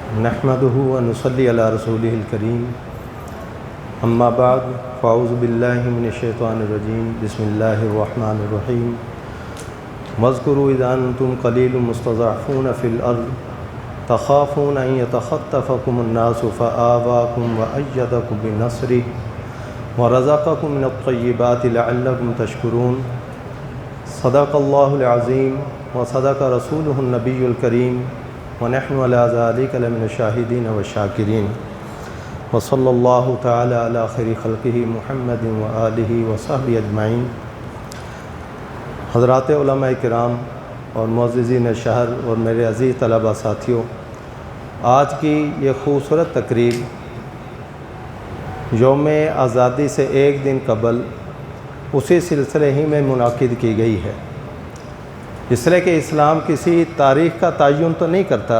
نحمده ونصلي على رسوله الكريم اما بعد فاعوذ بالله من الشیطان الرجیم بسم اللہ الرحمن الرحیم واذکروا اذ انتم قلیل مستضعفون فی الارض تخافون ان یتخطفکم الناس فآواکم وأیدکم بنصرہ ورزقکم من الطیبات لعلکم تشکرون صدق اللہ العظیم وصدق رسولہ النبی الکریم ونحن علی ذلک لمن الشاہدین والشاکرین وصلی اللہ تعالی علی خیر خلقہ محمد وآلہ وصحبہ اجمعین۔ حضرات علماء کرام اور معززین شہر اور میرے عزیز طلبہ ساتھیوں، آج کی یہ خوبصورت تقریب یوم آزادی سے ایک دن قبل اسی سلسلے ہی میں منعقد کی گئی ہے، اس لیے کہ اسلام کسی تاریخ کا تعین تو نہیں کرتا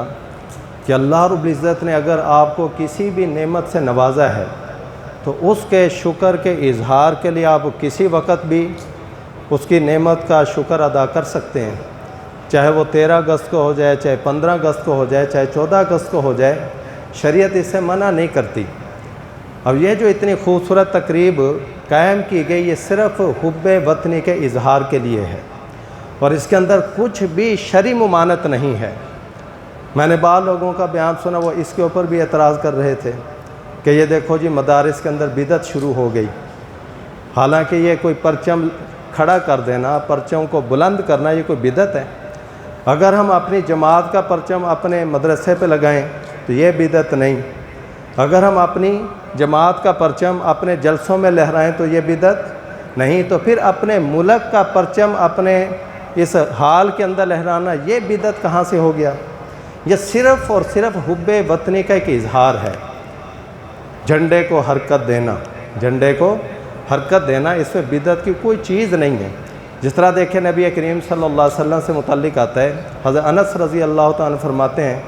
کہ اللہ رب العزت نے اگر آپ کو کسی بھی نعمت سے نوازا ہے تو اس کے شکر کے اظہار کے لیے آپ کسی وقت بھی اس کی نعمت کا شکر ادا کر سکتے ہیں، چاہے وہ 13 اگست کو ہو جائے، چاہے 15 اگست کو ہو جائے، چاہے 14 اگست کو ہو جائے، شریعت اس سے منع نہیں کرتی۔ اب یہ جو اتنی خوبصورت تقریب قائم کی گئی، یہ صرف حب وطنی کے اظہار کے لیے ہے اور اس کے اندر کچھ بھی شرعی ممانعت نہیں ہے۔ میں نے بعض لوگوں کا بیان سنا، وہ اس کے اوپر بھی اعتراض کر رہے تھے کہ یہ دیکھو جی مدارس کے اندر بدعت شروع ہو گئی، حالانکہ یہ کوئی پرچم کھڑا کر دینا، پرچم کو بلند کرنا، یہ کوئی بدعت ہے؟ اگر ہم اپنی جماعت کا پرچم اپنے مدرسے پہ لگائیں تو یہ بدعت نہیں، اگر ہم اپنی جماعت کا پرچم اپنے جلسوں میں لہرائیں تو یہ بدعت نہیں، تو پھر اپنے ملک کا پرچم اپنے اس حال کے اندر لہرانا یہ بدعت کہاں سے ہو گیا؟ یہ صرف اور صرف حب وطنی کا ایک اظہار ہے۔ جھنڈے کو حرکت دینا، جھنڈے کو حرکت دینا، اس میں بدعت کی کوئی چیز نہیں ہے۔ جس طرح دیکھیں نبی کریم صلی اللہ علیہ وسلم سے متعلق آتا ہے، حضرت انس رضی اللہ تعالیٰ عنہ فرماتے ہیں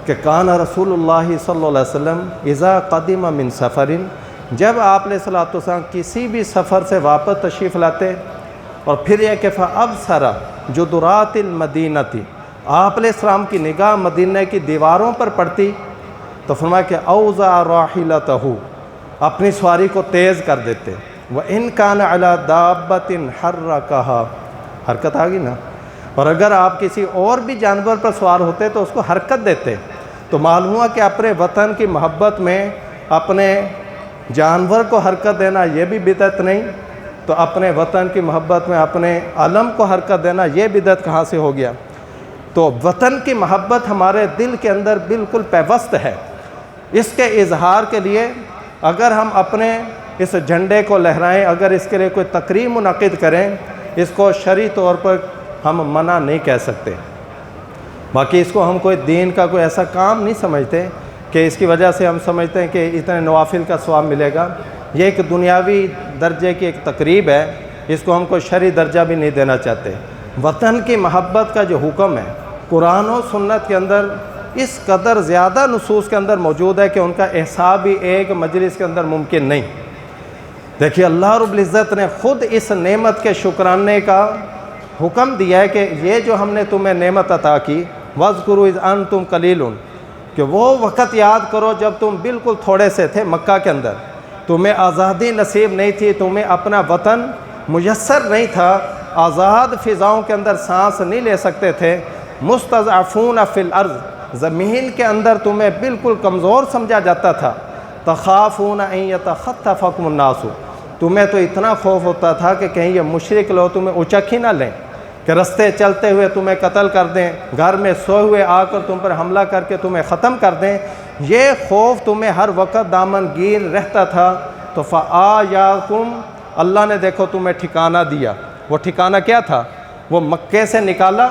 کہ کان رسول اللہ صلی اللہ علیہ وسلم اذا قدم من سفر، جب آپ علیہ الصلوۃ والسلام کسی بھی سفر سے واپس تشریف لاتے اور پھر یہ کہ فَأَبْصَرَ جُدُرَاتِ الْمَدِينَةِ، آپ علیہ السلام کی نگاہ مدینہ کی دیواروں پر پڑتی تو فرمایا کہ أَوْزَعَ رَاحِلَتَهُ، اپنی سواری کو تیز کر دیتے، وَإِنْ كَانَ عَلَى دَابَّةٍ حَرَّكَهَا، حرکت آ گئی نا، اور اگر آپ کسی اور بھی جانور پر سوار ہوتے تو اس کو حرکت دیتے۔ تو معلوم ہوا کہ اپنے وطن کی محبت میں اپنے جانور کو حرکت دینا یہ بھی بدعت نہیں، تو اپنے وطن کی محبت میں اپنے علم کو حرکت دینا یہ بدعت کہاں سے ہو گیا؟ تو وطن کی محبت ہمارے دل کے اندر بالکل پیوست ہے، اس کے اظہار کے لیے اگر ہم اپنے اس جھنڈے کو لہرائیں، اگر اس کے لیے کوئی تقریب منعقد کریں، اس کو شرعی طور پر ہم منع نہیں کہہ سکتے۔ باقی اس کو ہم کوئی دین کا کوئی ایسا کام نہیں سمجھتے کہ اس کی وجہ سے ہم سمجھتے ہیں کہ اتنے نوافل کا ثواب ملے گا۔ یہ ایک دنیاوی درجے کی ایک تقریب ہے، اس کو ہم کوئی شرعی درجہ بھی نہیں دینا چاہتے۔ وطن کی محبت کا جو حکم ہے قرآن و سنت کے اندر اس قدر زیادہ نصوص کے اندر موجود ہے کہ ان کا احصاء بھی ایک مجلس کے اندر ممکن نہیں۔ دیکھیے اللہ رب العزت نے خود اس نعمت کے شکرانے کا حکم دیا ہے کہ یہ جو ہم نے تمہیں نعمت عطا کی، وَاذْكُرُوا إِذْ أَنْتُمْ قَلِيلٌ، کہ وہ وقت یاد کرو جب تم بالکل تھوڑے سے تھے مکہ کے اندر، تمہیں آزادی نصیب نہیں تھی، تمہیں اپنا وطن میسر نہیں تھا، آزاد فضاؤں کے اندر سانس نہیں لے سکتے تھے، مستضعفون فی الارض، زمین کے اندر تمہیں بالکل کمزور سمجھا جاتا تھا، تخافون ان یتخطفکم الناس، تمہیں تو اتنا خوف ہوتا تھا کہ کہیں یہ مشرک لوگ تمہیں اچک ہی نہ لیں، کہ رستے چلتے ہوئے تمہیں قتل کر دیں، گھر میں سوئے ہوئے آ کر تم پر حملہ کر کے تمہیں ختم کر دیں، یہ خوف تمہیں ہر وقت دامن گیر رہتا تھا۔ تو فآیاکم، اللہ نے دیکھو تمہیں ٹھکانہ دیا، وہ ٹھکانہ کیا تھا؟ وہ مکے سے نکالا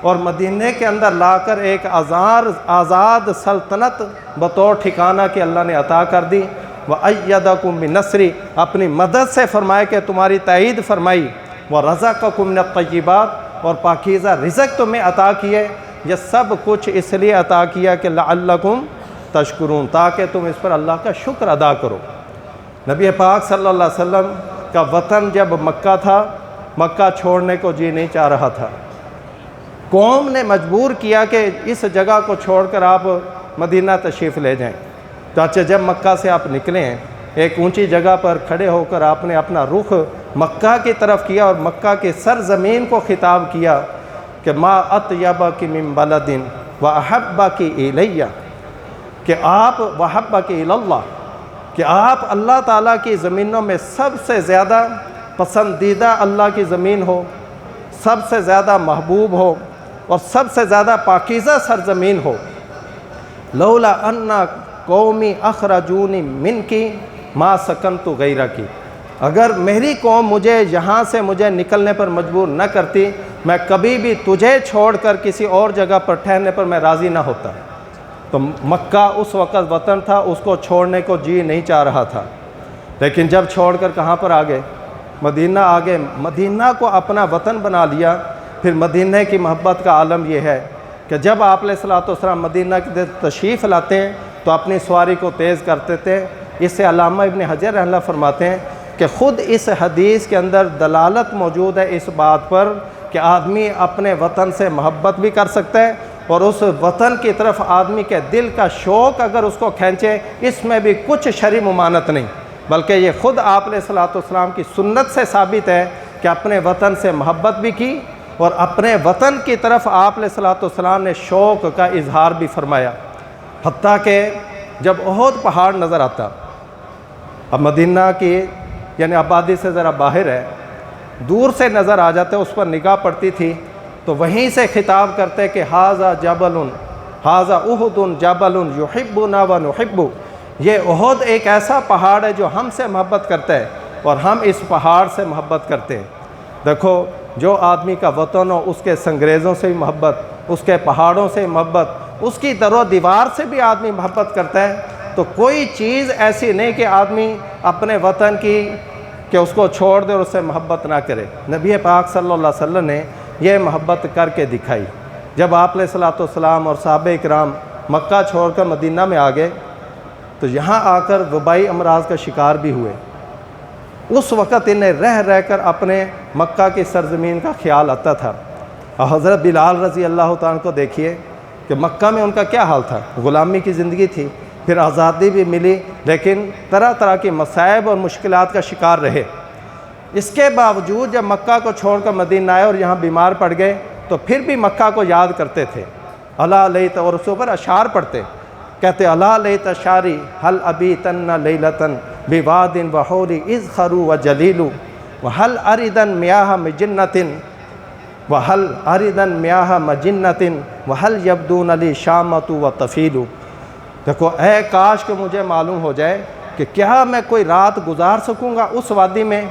اور مدینے کے اندر لا کر ایک آزاد سلطنت بطور ٹھکانہ کی اللہ نے عطا کر دی۔ وَأَيَّدَكُم بِنَصْرِ، اپنی مدد سے فرمائے کہ تمہاری تائید فرمائی، وَرَزَقَكُم مِّنَ الطَّيِّبَاتِ، اور پاکیزہ رزق تمہیں عطا کیے۔ یہ سب کچھ اس لیے عطا کیا کہ لَعَلَّكُمْ تشکرون، تاکہ تم اس پر اللہ کا شکر ادا کرو۔ نبی پاک صلی اللہ علیہ وسلم کا وطن جب مکہ تھا، مکہ چھوڑنے کو جی نہیں چاہ رہا تھا، قوم نے مجبور کیا کہ اس جگہ کو چھوڑ کر آپ مدینہ تشریف لے جائیں۔ تو اچھا جب مکہ سے آپ نکلے ہیں، ایک اونچی جگہ پر کھڑے ہو کر آپ نے اپنا رخ مکہ کی طرف کیا اور مکہ کے سرزمین کو خطاب کیا کہ ما اطیبک من بلد واحبک الیہ، کہ آپ وحبک اللہ، کہ آپ اللہ تعالیٰ کی زمینوں میں سب سے زیادہ پسندیدہ اللہ کی زمین ہو، سب سے زیادہ محبوب ہو اور سب سے زیادہ پاکیزہ سرزمین ہو۔ لولا ان قومی اخرجونی من کی ما سکنت غیرہ کی، اگر میری قوم مجھے یہاں سے مجھے نکلنے پر مجبور نہ کرتی، میں کبھی بھی تجھے چھوڑ کر کسی اور جگہ پر ٹھہرنے پر میں راضی نہ ہوتا۔ تو مکہ اس وقت وطن تھا، اس کو چھوڑنے کو جی نہیں چاہ رہا تھا، لیکن جب چھوڑ کر کہاں پر آگے؟ مدینہ آگے، مدینہ کو اپنا وطن بنا لیا۔ پھر مدینہ کی محبت کا عالم یہ ہے کہ جب آپ علیہ الصلوۃ والسلام مدینہ کی تشریف لاتے ہیں تو اپنی سواری کو تیز کرتے تھے۔ اس سے علامہ ابن حجر رحمہ اللہ فرماتے ہیں کہ خود اس حدیث کے اندر دلالت موجود ہے اس بات پر کہ آدمی اپنے وطن سے محبت بھی کر سکتا ہے، اور اس وطن کی طرف آدمی کے دل کا شوق اگر اس کو کھینچے، اس میں بھی کچھ شرعی ممانعت نہیں، بلکہ یہ خود آپ علیہ الصلوۃ والسلام کی سنت سے ثابت ہے کہ اپنے وطن سے محبت بھی کی اور اپنے وطن کی طرف آپ علیہ الصلوۃ والسلام نے شوق کا اظہار بھی فرمایا۔ حتیٰ کہ جب احد پہاڑ نظر آتا، اب مدینہ کی یعنی آبادی سے ذرا باہر ہے، دور سے نظر آ جاتے، اس پر نگاہ پڑتی تھی تو وہیں سے خطاب کرتے کہ ھذا جبل ھذا احد جبل یحبنا ونحب، یہ احد ایک ایسا پہاڑ ہے جو ہم سے محبت کرتا ہے اور ہم اس پہاڑ سے محبت کرتے ہیں۔ دیکھو، جو آدمی کا وطن ہو، اس کے سنگریزوں سے بھی محبت، اس کے پہاڑوں سے محبت، اس کی در و دیوار سے بھی آدمی محبت کرتا ہے، تو کوئی چیز ایسی نہیں کہ آدمی اپنے وطن کی کہ اس کو چھوڑ دے اور اس سے محبت نہ کرے۔ نبی پاک صلی اللہ علیہ وسلم نے یہ محبت کر کے دکھائی۔ جب آپ علیہ الصلوۃ والسلام اور صحابہ اکرام مکہ چھوڑ کر مدینہ میں آ گئے تو یہاں آ کر وبائی امراض کا شکار بھی ہوئے۔ اس وقت انہیں رہ رہ کر اپنے مکہ کی سرزمین کا خیال آتا تھا۔ اور حضرت بلال رضی اللہ تعالیٰ کو دیکھیے کہ مکہ میں ان کا کیا حال تھا، غلامی کی زندگی تھی، پھر آزادی بھی ملی، لیکن طرح طرح کی مصائب اور مشکلات کا شکار رہے۔ اس کے باوجود جب مکہ کو چھوڑ کر مدینہ آئے اور یہاں بیمار پڑ گئے تو پھر بھی مکہ کو یاد کرتے تھے۔ الا لیت، اور اس پر اشعار پڑھتے، کہتے الا لیت شاری حل ابیتن لیلتن بواد وحور اذ خرو وجلیل وحل اردن میاہ مجنتن وحل اردن میاہ مجنتن وحل یبدون علی شامت وطفیل۔ دیکھو، اے کاش کہ مجھے معلوم ہو جائے کہ کیا میں کوئی رات گزار سکوں گا اس وادی میں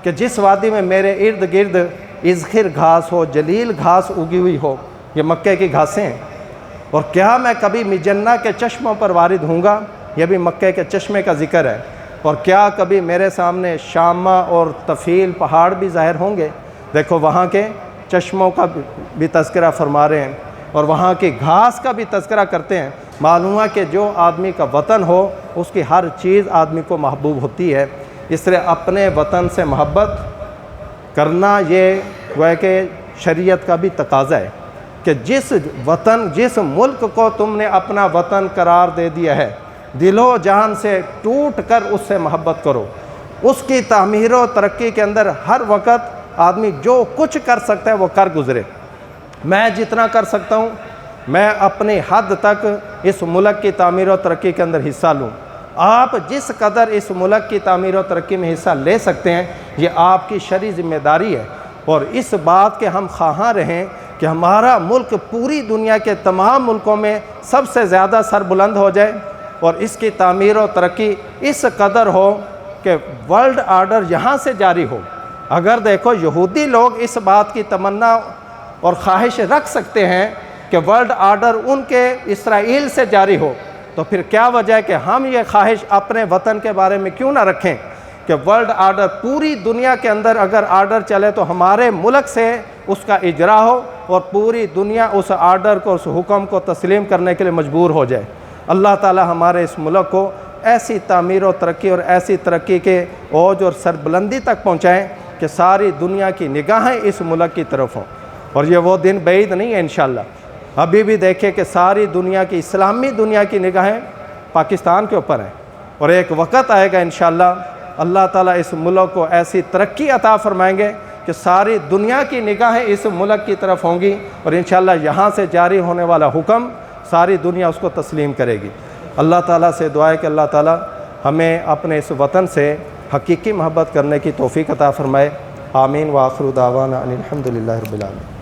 کہ جس وادی میں میرے ارد گرد اذخر گھاس ہو، جلیل گھاس اگی ہوئی ہو، یہ مکے کی گھاسیں ہیں، اور کیا میں کبھی مجنہ کے چشموں پر وارد ہوں گا، یہ بھی مکے کے چشمے کا ذکر ہے، اور کیا کبھی میرے سامنے شامہ اور طفیل پہاڑ بھی ظاہر ہوں گے۔ دیکھو، وہاں کے چشموں کا بھی تذکرہ فرما رہے ہیں اور وہاں کی گھاس کا بھی تذکرہ کرتے ہیں۔ معلوم ہے کہ جو آدمی کا وطن ہو اس کی ہر چیز آدمی کو محبوب ہوتی ہے۔ اس طرح اپنے وطن سے محبت کرنا یہ وہ کہ شریعت کا بھی تقاضا ہے کہ جس وطن، جس ملک کو تم نے اپنا وطن قرار دے دیا ہے، دل و جان سے ٹوٹ کر اس سے محبت کرو۔ اس کی تعمیر و ترقی کے اندر ہر وقت آدمی جو کچھ کر سکتا ہے وہ کر گزرے۔ میں جتنا کر سکتا ہوں میں اپنی حد تک اس ملک کی تعمیر و ترقی کے اندر حصہ لوں۔ آپ جس قدر اس ملک کی تعمیر و ترقی میں حصہ لے سکتے ہیں یہ آپ کی شرعی ذمہ داری ہے، اور اس بات کے ہم خواہاں رہیں کہ ہمارا ملک پوری دنیا کے تمام ملکوں میں سب سے زیادہ سر بلند ہو جائے اور اس کی تعمیر و ترقی اس قدر ہو کہ ورلڈ آرڈر یہاں سے جاری ہو۔ اگر دیکھو، یہودی لوگ اس بات کی تمنا اور خواہش رکھ سکتے ہیں کہ ورلڈ آرڈر ان کے اسرائیل سے جاری ہو، تو پھر کیا وجہ ہے کہ ہم یہ خواہش اپنے وطن کے بارے میں کیوں نہ رکھیں کہ ورلڈ آرڈر پوری دنیا کے اندر اگر آرڈر چلے تو ہمارے ملک سے اس کا اجرا ہو اور پوری دنیا اس آرڈر کو، اس حکم کو تسلیم کرنے کے لیے مجبور ہو جائے۔ اللہ تعالی ہمارے اس ملک کو ایسی تعمیر و ترقی اور ایسی ترقی کے اوج اور سربلندی تک پہنچائیں کہ ساری دنیا کی نگاہیں اس ملک کی طرف ہوں، اور یہ وہ دن بعید نہیں ہے انشاءاللہ ابھی بھی دیکھیں کہ ساری دنیا کی اسلامی دنیا کی نگاہیں پاکستان کے اوپر ہیں، اور ایک وقت آئے گا انشاءاللہ اللہ تعالیٰ اس ملک کو ایسی ترقی عطا فرمائیں گے کہ ساری دنیا کی نگاہیں اس ملک کی طرف ہوں گی، اور انشاءاللہ یہاں سے جاری ہونے والا حکم ساری دنیا اس کو تسلیم کرے گی۔ اللہ تعالیٰ سے دعا ہے کہ اللہ تعالیٰ ہمیں اپنے اس وطن سے حقیقی محبت کرنے کی توفیق عطا فرمائے۔ آمین۔ وآخر دعوانا ان الحمد للہ رب العالمین۔